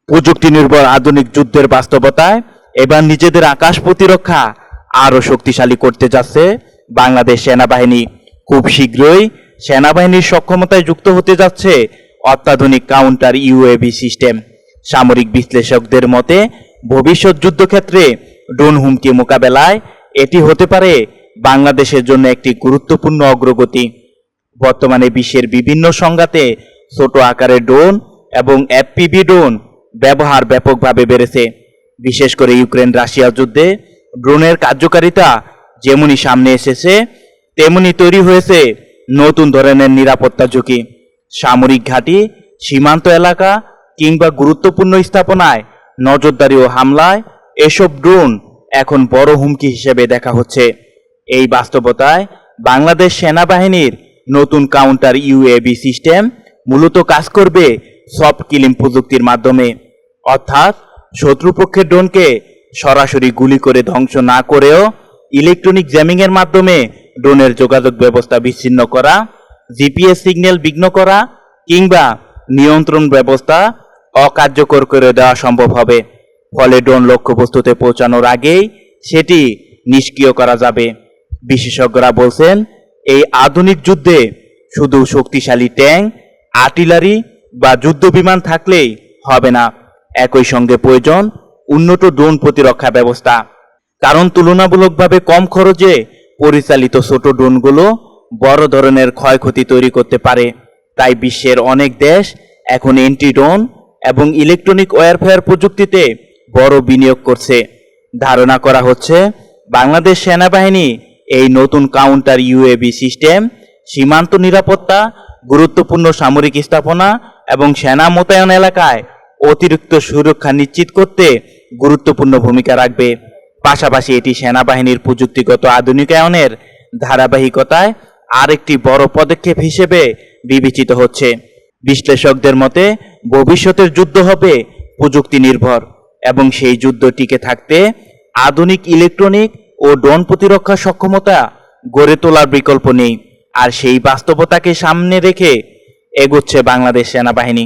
প্রযুক্তি নির্ভর আধুনিক যুদ্ধের বাস্তবতায় এবার নিজেদের আকাশ প্রতিরক্ষা আরও শক্তিশালী করতে যাচ্ছে বাংলাদেশ সেনাবাহিনী। খুব শীঘ্রই সেনাবাহিনীর সক্ষমতায় যুক্ত হতে যাচ্ছে অত্যাধুনিক কাউন্টার ইউএভি সিস্টেম। সামরিক বিশ্লেষকদের মতে ভবিষ্যৎ যুদ্ধক্ষেত্রে ড্রোন হুমকি মোকাবেলায় এটি হতে পারে বাংলাদেশের জন্য একটি গুরুত্বপূর্ণ অগ্রগতি। বর্তমানে বিশ্বের বিভিন্ন সংঘাতে ছোট আকারের ড্রোন এবং এফপিভি ড্রোন ব্যবহার ব্যাপকভাবে বেড়েছে। বিশেষ করে ইউক্রেন রাশিয়া যুদ্ধে ড্রোনের কার্যকারিতা যেমনি সামনে এসেছে, তেমনি তৈরি হয়েছে নতুন ধরনের নিরাপত্তা ঝুঁকি। সামরিক ঘাঁটি, সীমান্ত এলাকা কিংবা গুরুত্বপূর্ণ স্থাপনায় নজরদারি ও হামলায় এসব ড্রোন এখন বড় হুমকি হিসেবে দেখা হচ্ছে। এই বাস্তবতায় বাংলাদেশ সেনাবাহিনীর নতুন কাউন্টার ইউএভি সিস্টেম মূলত কাজ করবে সফট কিলিং প্রযুক্তির মাধ্যমে, অর্থাৎ শত্রুপক্ষের ড্রোনকে সরাসরি গুলি করে ধ্বংস না করেও ইলেকট্রনিক জ্যামিংয়ের মাধ্যমে ড্রোনের যোগাযোগ ব্যবস্থা বিচ্ছিন্ন করা, জিপিএস সিগন্যাল বিঘ্ন করা কিংবা নিয়ন্ত্রণ ব্যবস্থা অকার্যকর করে দেওয়া সম্ভব হবে। ফলে ড্রোন লক্ষ্যবস্তুতে পৌঁছানোর আগেই সেটি নিষ্ক্রিয় করা যাবে। বিশেষজ্ঞরা বলছেন, এই আধুনিক যুদ্ধে শুধু শক্তিশালী ট্যাঙ্ক, আর্টিলারি বা যুদ্ধ বিমান থাকলেই হবে না, একই সঙ্গে প্রয়োজন উন্নত ড্রোন প্রতিরক্ষা ব্যবস্থা। কারণ তুলনামূলকভাবে কম খরচে পরিচালিত ছোট ড্রোনগুলো বড় ধরনের ক্ষয়ক্ষতি তৈরি করতে পারে। তাই বিশ্বের অনেক দেশ এখন এন্টি ড্রোন এবং ইলেকট্রনিক ওয়ারফেয়ার প্রযুক্তিতে বড় বিনিয়োগ করছে। ধারণা করা হচ্ছে বাংলাদেশ সেনাবাহিনী এই নতুন কাউন্টার ইউএভি সিস্টেম সীমান্ত নিরাপত্তা, গুরুত্বপূর্ণ সামরিক স্থাপনা এবং সেনা মোতায়েন এলাকায় অতিরিক্ত সুরক্ষা নিশ্চিত করতে গুরুত্বপূর্ণ ভূমিকা রাখবে। পাশাপাশি এটি সেনাবাহিনীর প্রযুক্তিগত আধুনিকায়নের ধারাবাহিকতায় আরেকটি বড় পদক্ষেপ হিসেবে বিবেচিত হচ্ছে। বিশ্লেষকদের মতে ভবিষ্যতের যুদ্ধ হবে প্রযুক্তি নির্ভর এবং সেই যুদ্ধ টিকে থাকতে আধুনিক ইলেকট্রনিক ও ড্রোন প্রতিরক্ষা সক্ষমতা গড়ে তোলার বিকল্প নেই। আর সেই বাস্তবতাকে সামনে রেখে এগোচ্ছে বাংলাদেশ সেনাবাহিনী।